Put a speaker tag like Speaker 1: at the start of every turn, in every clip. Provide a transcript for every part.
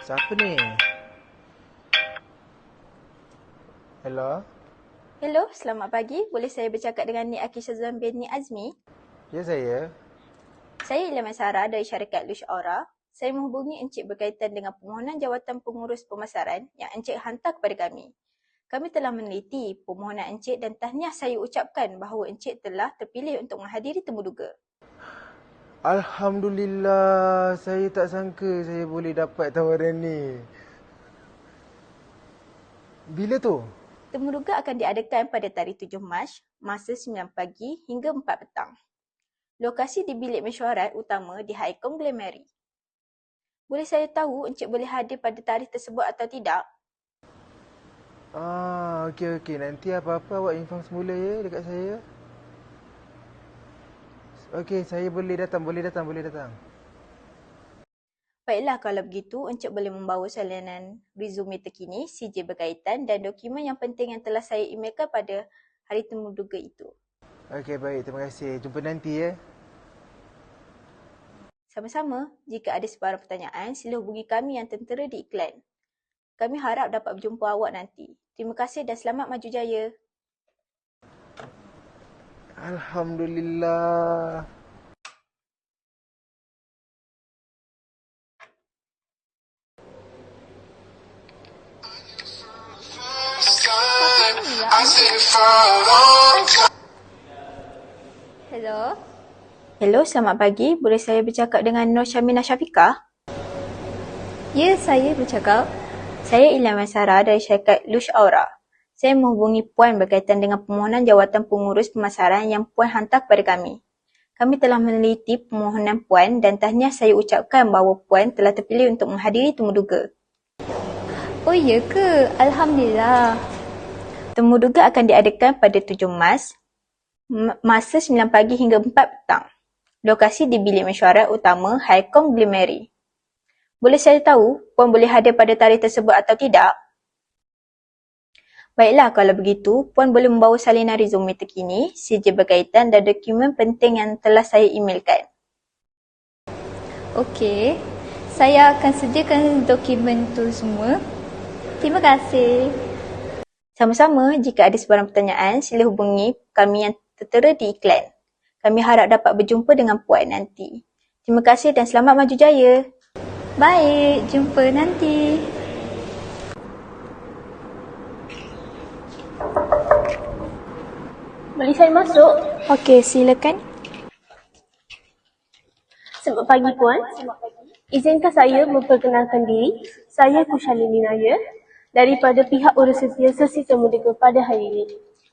Speaker 1: Siapa ni? Hello?
Speaker 2: Hello, selamat pagi. Boleh saya bercakap dengan Nik Akhi Syazwan bin Nik Azmi?
Speaker 1: Ya, saya.
Speaker 2: Saya Ilham Sarah dari syarikat Lush Aura. Saya menghubungi Encik berkaitan dengan permohonan jawatan pengurus pemasaran yang Encik hantar kepada kami. Kami telah meneliti permohonan Encik dan tahniah saya ucapkan bahawa Encik telah terpilih untuk menghadiri temuduga.
Speaker 1: Alhamdulillah, saya tak sangka saya boleh dapat tawaran ni. Bila tu?
Speaker 2: Temuduga akan diadakan pada tarikh 7 Mac, masa 9 pagi hingga 4 petang. Lokasi di bilik mesyuarat utama di High Conglomerate. Boleh saya tahu Encik boleh hadir pada tarikh tersebut atau tidak?
Speaker 1: Okey. Nanti apa-apa awak inform semula ya dekat saya. Okey, saya boleh datang.
Speaker 2: Baiklah, kalau begitu, Encik boleh membawa salinan resume terkini, CJ berkaitan dan dokumen yang penting yang telah saya emailkan pada hari temuduga itu.
Speaker 1: Okey, baik. Terima kasih. Jumpa nanti ya.
Speaker 2: Sama-sama, jika ada sebarang pertanyaan, sila hubungi kami yang tertera di iklan. Kami harap dapat berjumpa awak nanti. Terima kasih dan selamat maju jaya.
Speaker 1: Alhamdulillah.
Speaker 2: Hello, selamat pagi. Boleh saya bercakap dengan Nur Syamina Syafiqah?
Speaker 3: Ya, saya bercakap.
Speaker 2: Saya Ilham Sarah dari syarikat Lush Aura. Saya menghubungi Puan berkaitan dengan permohonan jawatan pengurus pemasaran yang Puan hantar kepada kami. Kami telah meneliti permohonan Puan dan tahniah saya ucapkan bahawa Puan telah terpilih untuk menghadiri temuduga.
Speaker 3: Oh ya ke? Alhamdulillah.
Speaker 2: Temuduga akan diadakan pada 7 Mac, masa 9 pagi hingga 4 petang. Lokasi di bilik mesyuarat utama High Conglomerate. Boleh saya tahu Puan boleh hadir pada tarikh tersebut atau tidak? Baiklah, kalau begitu, Puan boleh membawa salinan resume terkini, CJ berkaitan dan dokumen penting yang telah saya emailkan.
Speaker 3: Okey, saya akan sediakan dokumen tu semua. Terima kasih.
Speaker 2: Sama-sama, jika ada sebarang pertanyaan, sila hubungi kami yang tertera di iklan. Kami harap dapat berjumpa dengan Puan nanti. Terima kasih dan selamat maju jaya.
Speaker 3: Baik, jumpa nanti.
Speaker 4: Boleh saya masuk?
Speaker 2: Okey, silakan.
Speaker 4: Selamat pagi Puan. Izinkan saya memperkenalkan diri. Saya Kushalini Naya daripada pihak urus setia sesi temuduga pada hari ini.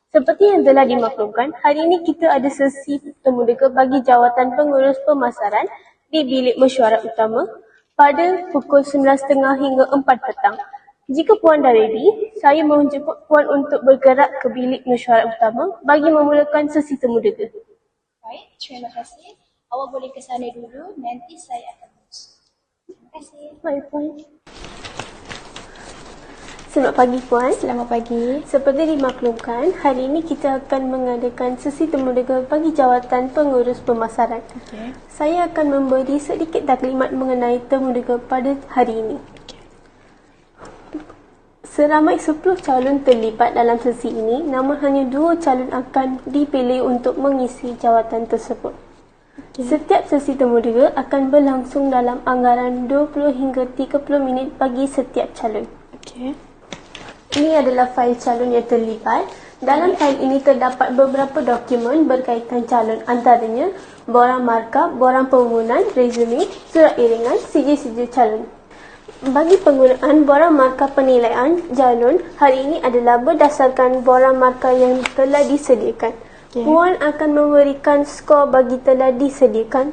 Speaker 4: Seperti yang telah dimaklumkan, hari ini kita ada sesi temuduga bagi jawatan pengurus pemasaran di bilik mesyuarat utama pada pukul 9.30 hingga 4 petang. Jika Puan dah ready, saya menjemput Puan untuk bergerak ke bilik mesyuarat utama bagi memulakan sesi temuduga.
Speaker 5: Baik, terima kasih. Awak boleh ke sana dulu, nanti saya akan masuk. Terima kasih.
Speaker 4: Baik Puan. Selamat pagi Puan.
Speaker 2: Selamat pagi.
Speaker 4: Seperti dimaklumkan, hari ini kita akan mengadakan sesi temuduga bagi jawatan pengurus pemasaran.
Speaker 2: Okey.
Speaker 4: Saya akan memberi sedikit taklimat mengenai temuduga pada hari ini. Seramai 10 calon terlibat dalam sesi ini, namun hanya 2 calon akan dipilih untuk mengisi jawatan tersebut. Setiap sesi temuduga akan berlangsung dalam anggaran 20 hingga 30 minit bagi setiap calon.
Speaker 2: Okey.
Speaker 4: Ini adalah fail calon yang terlibat. Dalam fail ini terdapat beberapa dokumen berkaitan calon, antaranya borang markah, borang permohonan, resume, surat iringan, CJ calon. Bagi penggunaan borang markah penilaian calon, hari ini adalah berdasarkan borang markah yang telah disediakan. Puan akan memberikan skor bagi telah disediakan.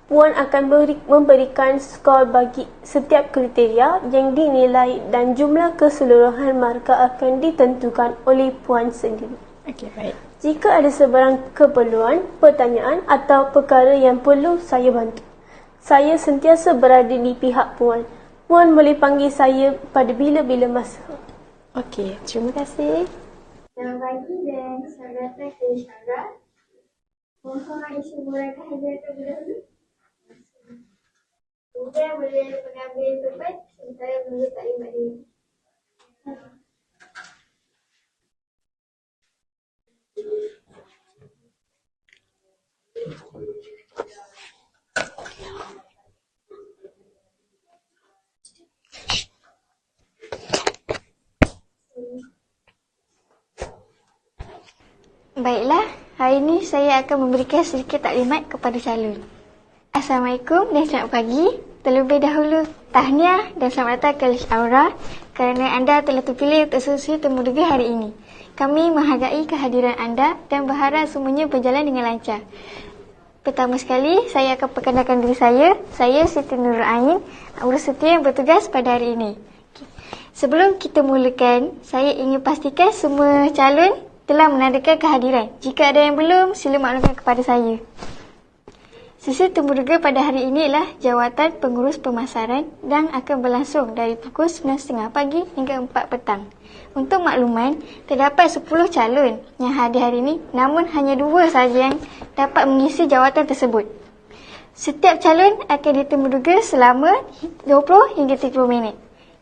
Speaker 4: Puan akan memberikan skor bagi setiap kriteria yang dinilai dan jumlah keseluruhan markah akan ditentukan oleh Puan sendiri.
Speaker 2: Okey, baik.
Speaker 4: Jika ada sebarang keperluan, pertanyaan atau perkara yang perlu saya bantu, saya sentiasa berada di pihak Puan. Puan boleh panggil saya pada bila-bila masa.
Speaker 2: Okey, terima kasih.
Speaker 6: Selamat pagi dan selamat datang ke Syara. Mohon isi murahkan hadiah terlebih dahulu. Kemudian boleh mengambil beban sementara menunggu taklimat ini.
Speaker 3: Baiklah, hari ini saya akan memberikan sedikit taklimat kepada calon. Assalamualaikum dan selamat pagi. Terlebih dahulu, tahniah dan selamat datang ke Lish Aura kerana anda telah terpilih untuk sesi temuduga hari ini. Kami menghargai kehadiran anda dan berharap semuanya berjalan dengan lancar. Pertama sekali, saya akan perkenalkan diri saya. Saya Siti Nurul Ain, urus setia yang bertugas pada hari ini. Sebelum kita mulakan, saya ingin pastikan semua calon telah menandakan kehadiran. Jika ada yang belum, sila maklumkan kepada saya. Sesi temuduga pada hari ini ialah jawatan pengurus pemasaran dan akan berlangsung dari pukul 9.30 pagi hingga 4 petang. Untuk makluman, terdapat 10 calon yang hadir hari ini, namun hanya 2 sahaja yang dapat mengisi jawatan tersebut. Setiap calon akan ditemuduga selama 20 hingga 30 minit.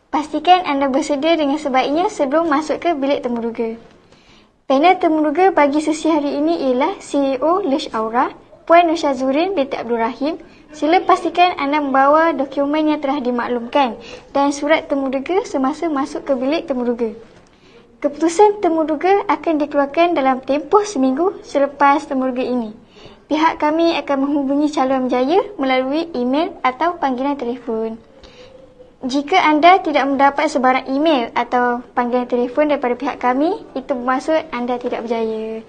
Speaker 3: Pastikan anda bersedia dengan sebaiknya sebelum masuk ke bilik temuduga. Panel temuduga bagi sesi hari ini ialah CEO Lish Aura, Puan Nur Syazurin binti Abdul Rahim. Sila pastikan anda membawa dokumen yang telah dimaklumkan dan surat temuduga semasa masuk ke bilik temuduga. Keputusan temuduga akan dikeluarkan dalam tempoh seminggu selepas temuduga ini. Pihak kami akan menghubungi calon berjaya melalui email atau panggilan telefon. Jika anda tidak mendapat sebarang email atau panggilan telefon daripada pihak kami, itu bermaksud anda tidak berjaya.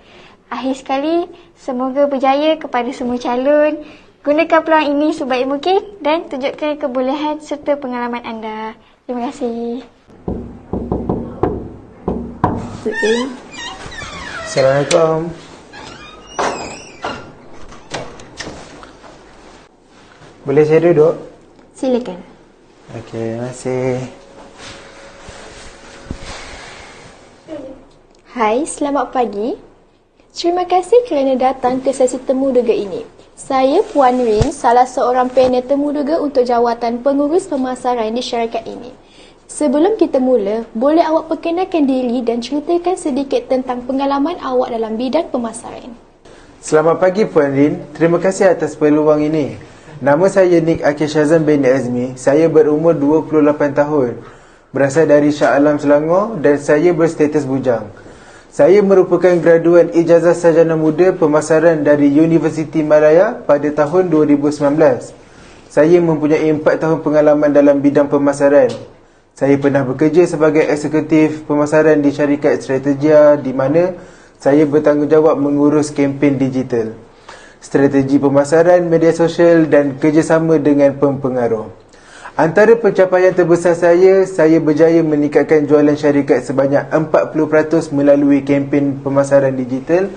Speaker 3: Akhir sekali, semoga berjaya kepada semua calon. Gunakan peluang ini sebaik mungkin dan tunjukkan kebolehan serta pengalaman anda. Terima kasih.
Speaker 1: Assalamualaikum. Boleh saya duduk?
Speaker 7: Silakan.
Speaker 1: Okey, terima kasih.
Speaker 7: Hai, selamat pagi. Terima kasih kerana datang ke sesi temuduga ini. Saya Puan Rin, salah seorang panel temuduga untuk jawatan pengurus pemasaran di syarikat ini. Sebelum kita mula, boleh awak perkenalkan diri dan ceritakan sedikit tentang pengalaman awak dalam bidang pemasaran.
Speaker 1: Selamat pagi Puan Rin. Terima kasih atas peluang ini. Nama saya Nik Akil Syazam bin Azmi. Saya berumur 28 tahun. Berasal dari Shah Alam, Selangor dan saya berstatus bujang. Saya merupakan graduan Ijazah Sarjana Muda Pemasaran dari Universiti Malaya pada tahun 2019. Saya mempunyai 4 tahun pengalaman dalam bidang pemasaran. Saya pernah bekerja sebagai eksekutif pemasaran di syarikat Strategia di mana saya bertanggungjawab mengurus kempen digital, strategi pemasaran, media sosial dan kerjasama dengan pempengaruh. Antara pencapaian terbesar saya berjaya meningkatkan jualan syarikat sebanyak 40% melalui kempen pemasaran digital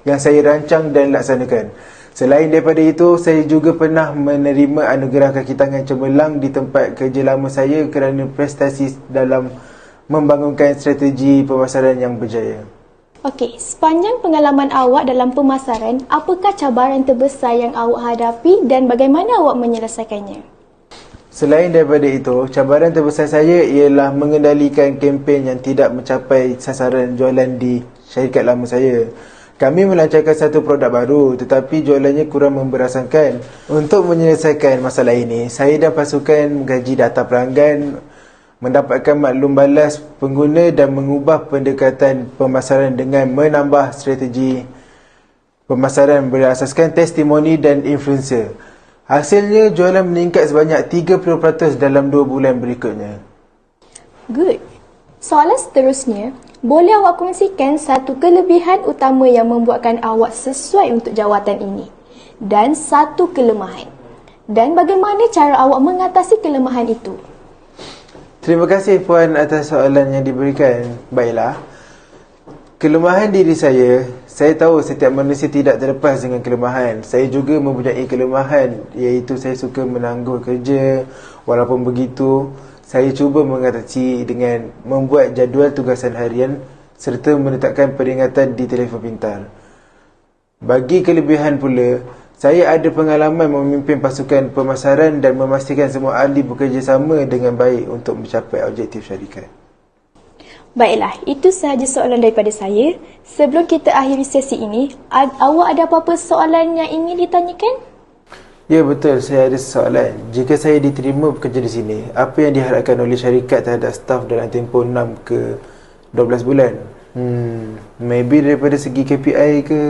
Speaker 1: yang saya rancang dan laksanakan. Selain daripada itu, saya juga pernah menerima anugerah kaki tangan cemerlang di tempat kerja lama saya kerana prestasi dalam membangunkan strategi pemasaran yang berjaya.
Speaker 7: Okey, sepanjang pengalaman awak dalam pemasaran, apakah cabaran terbesar yang awak hadapi dan bagaimana awak menyelesaikannya?
Speaker 1: Selain daripada itu, cabaran terbesar saya ialah mengendalikan kempen yang tidak mencapai sasaran jualan di syarikat lama saya. Kami melancarkan satu produk baru tetapi jualannya kurang memberasakan. Untuk menyelesaikan masalah ini, saya dan pasukan mengkaji data pelanggan, mendapatkan maklum balas pengguna dan mengubah pendekatan pemasaran dengan menambah strategi pemasaran berasaskan testimoni dan influencer. Hasilnya, jualan meningkat sebanyak 30% dalam 2 bulan berikutnya.
Speaker 7: Good. Soalan seterusnya, boleh awak kongsikan satu kelebihan utama yang membuatkan awak sesuai untuk jawatan ini dan satu kelemahan. Dan bagaimana cara awak mengatasi kelemahan itu?
Speaker 1: Terima kasih Puan atas soalan yang diberikan. Baiklah. Kelemahan diri saya tahu setiap manusia tidak terlepas dengan kelemahan. Saya juga mempunyai kelemahan, iaitu saya suka menangguh kerja. Walaupun begitu, saya cuba mengatasi dengan membuat jadual tugasan harian serta menetapkan peringatan di telefon pintar. Bagi kelebihan pula, Saya ada pengalaman memimpin pasukan pemasaran dan memastikan semua ahli bekerjasama dengan baik untuk mencapai objektif syarikat.
Speaker 7: Baiklah, itu sahaja soalan daripada saya. Sebelum kita akhiri sesi ini, awak ada apa-apa soalan yang ingin ditanyakan?
Speaker 1: Ya, betul. Saya ada soalan. Jika saya diterima bekerja di sini, apa yang diharapkan oleh syarikat terhadap staf dalam tempoh 6 ke 12 bulan? Maybe daripada segi KPI ke?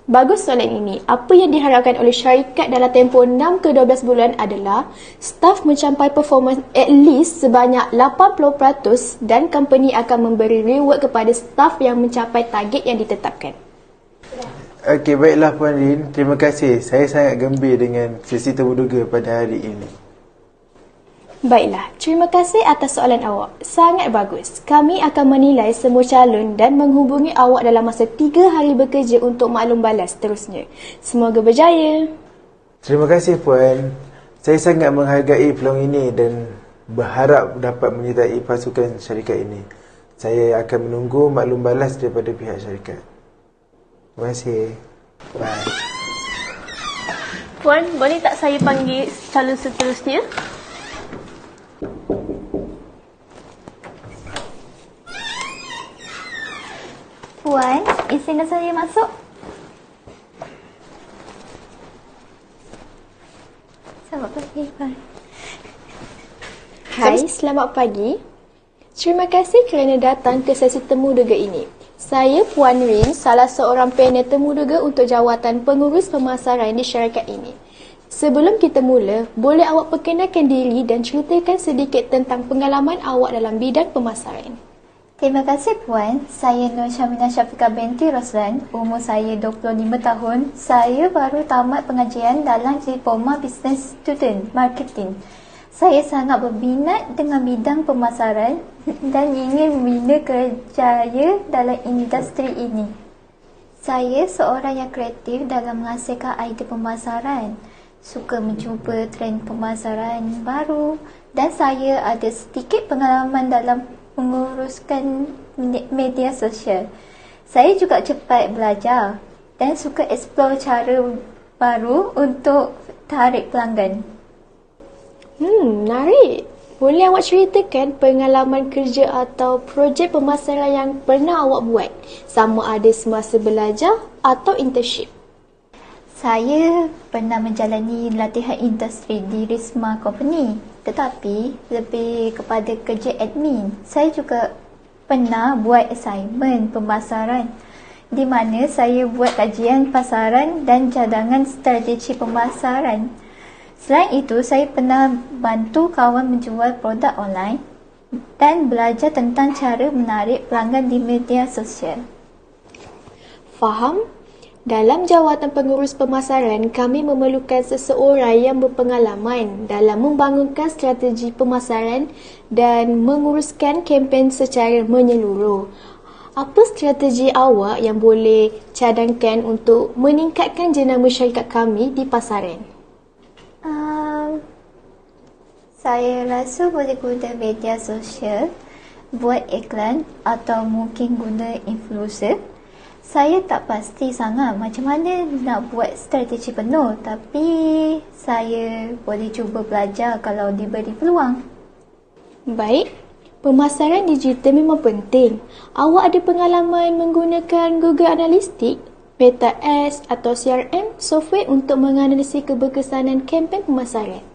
Speaker 7: Bagus soalan ini. Apa yang diharapkan oleh syarikat dalam tempoh 6 ke 12 bulan adalah staf mencapai performance at least sebanyak 80% dan company akan memberi reward kepada staf yang mencapai target yang ditetapkan.
Speaker 1: Okey, baiklah Puan Rin. Terima kasih. Saya sangat gembira dengan sesi terbuka pada hari ini.
Speaker 7: Baiklah, terima kasih atas soalan awak. Sangat bagus. Kami akan menilai semua calon dan menghubungi awak dalam masa 3 hari bekerja untuk maklum balas seterusnya. Semoga berjaya.
Speaker 1: Terima kasih Puan. Saya sangat menghargai peluang ini dan berharap dapat menyertai pasukan syarikat ini. Saya akan menunggu maklum balas daripada pihak syarikat. Terima kasih. Bye.
Speaker 4: Puan, boleh tak saya panggil calon seterusnya?
Speaker 3: Puan, izinkan saya masuk. Selamat pagi, Puan.
Speaker 7: Hai, selamat pagi. Terima kasih kerana datang ke sesi temu dega ini. Saya Puan Rin, salah seorang panel temu dega untuk jawatan pengurus pemasaran di syarikat ini. Sebelum kita mula, boleh awak perkenalkan diri dan ceritakan sedikit tentang pengalaman awak dalam bidang pemasaran.
Speaker 3: Terima kasih Puan. Saya Nur Syamina Syafiqah binti Roslan. Umur saya 25 tahun. Saya baru tamat pengajian dalam Diploma Business Student Marketing. Saya sangat berminat dengan bidang pemasaran dan ingin membina kerjaya dalam industri ini. Saya seorang yang kreatif dalam menghasilkan idea pemasaran. Suka mencuba trend pemasaran baru dan saya ada sedikit pengalaman dalam menguruskan media sosial. Saya juga cepat belajar dan suka explore cara baru untuk tarik pelanggan.
Speaker 7: Menarik. Boleh awak ceritakan pengalaman kerja atau projek pemasaran yang pernah awak buat? Sama ada semasa belajar atau internship.
Speaker 3: Saya pernah menjalani latihan industri di Risma Company, tetapi lebih kepada kerja admin. Saya juga pernah buat assignment pemasaran di mana saya buat kajian pasaran dan cadangan strategi pemasaran. Selain itu, saya pernah bantu kawan menjual produk online dan belajar tentang cara menarik pelanggan di media sosial.
Speaker 7: Faham? Dalam jawatan pengurus pemasaran, kami memerlukan seseorang yang berpengalaman dalam membangunkan strategi pemasaran dan menguruskan kempen secara menyeluruh. Apa strategi awak yang boleh cadangkan untuk meningkatkan jenama syarikat kami di pasaran?
Speaker 3: Saya rasa boleh guna media sosial, buat iklan atau mungkin guna influencer. Saya tak pasti sangat macam mana nak buat strategi penuh, tapi saya boleh cuba belajar kalau diberi peluang.
Speaker 7: Baik, pemasaran digital memang penting. Awak ada pengalaman menggunakan Google Analytics, Meta Ads atau CRM software untuk menganalisis keberkesanan kempen pemasaran?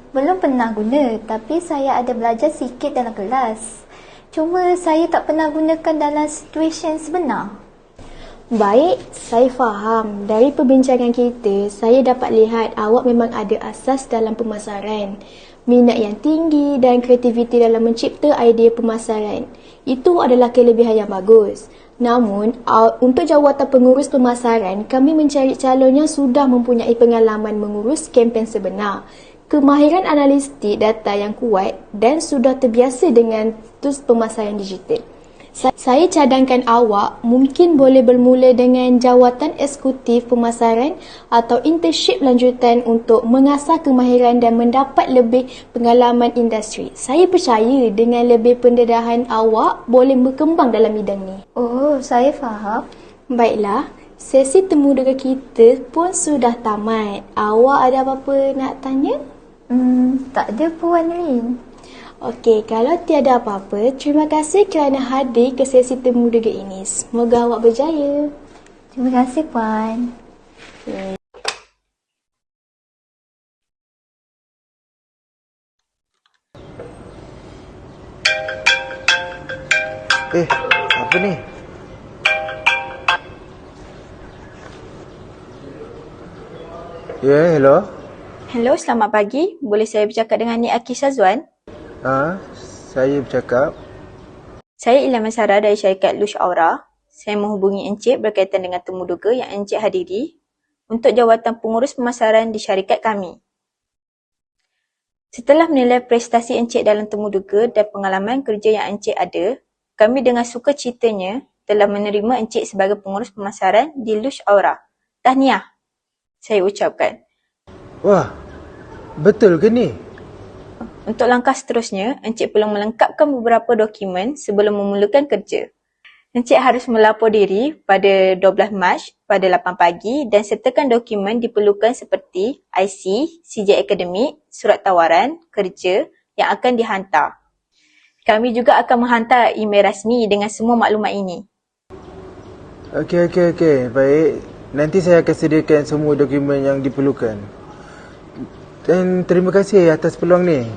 Speaker 3: Belum pernah guna, tapi saya ada belajar sikit dalam kelas. Cuma saya tak pernah gunakan dalam situasi sebenar.
Speaker 7: Baik, saya faham. Dari perbincangan kita, saya dapat lihat awak memang ada asas dalam pemasaran. Minat yang tinggi dan kreativiti dalam mencipta idea pemasaran. Itu adalah kelebihan yang bagus. Namun, untuk jawatan pengurus pemasaran, kami mencari calon yang sudah mempunyai pengalaman mengurus kempen sebenar, kemahiran analitik data yang kuat dan sudah terbiasa dengan tools pemasaran digital. Saya cadangkan awak mungkin boleh bermula dengan jawatan eksekutif pemasaran atau internship lanjutan untuk mengasah kemahiran dan mendapat lebih pengalaman industri. Saya percaya dengan lebih pendedahan awak boleh berkembang dalam bidang ni.
Speaker 3: Oh, saya faham.
Speaker 7: Baiklah, Sesi temu dega kita pun sudah tamat. Awak ada apa-apa nak tanya?
Speaker 3: Tak ada Puan Rin.
Speaker 7: Okey, kalau tiada apa-apa, terima kasih kerana hadir ke sesi temu dega ini. Semoga awak berjaya.
Speaker 3: Terima kasih Puan.
Speaker 1: Apa ni? Ya, hello.
Speaker 2: Hello, selamat pagi. Boleh saya bercakap dengan Nik Aki Syazwan?
Speaker 1: Saya bercakap.
Speaker 2: Saya Ilham Sarah dari syarikat Lush Aura. Saya menghubungi Encik berkaitan dengan temu duga yang Encik hadiri untuk jawatan pengurus pemasaran di syarikat kami. Setelah menilai prestasi Encik dalam temu duga dan pengalaman kerja yang Encik ada, kami dengan sukacitanya telah menerima Encik sebagai pengurus pemasaran di Lush Aura. Tahniah, saya ucapkan.
Speaker 1: Wah, betul ke ni?
Speaker 2: Untuk langkah seterusnya, Encik perlu melengkapkan beberapa dokumen sebelum memulakan kerja. Encik harus melapor diri pada 12 Mac pada 8 pagi dan sertakan dokumen diperlukan seperti IC, CJ akademik, surat tawaran, kerja yang akan dihantar. Kami juga akan menghantar email rasmi dengan semua maklumat ini.
Speaker 1: Okey. Baik. Nanti saya akan sediakan semua dokumen yang diperlukan. Dan terima kasih atas peluang ni.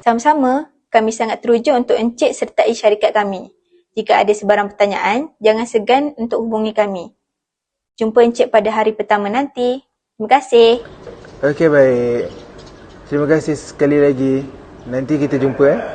Speaker 2: Sama-sama, kami sangat teruja untuk Encik sertai syarikat kami. Jika ada sebarang pertanyaan, jangan segan untuk hubungi kami. Jumpa Encik pada hari pertama nanti. Terima kasih.
Speaker 1: Okey, baik. Terima kasih sekali lagi. Nanti kita jumpa.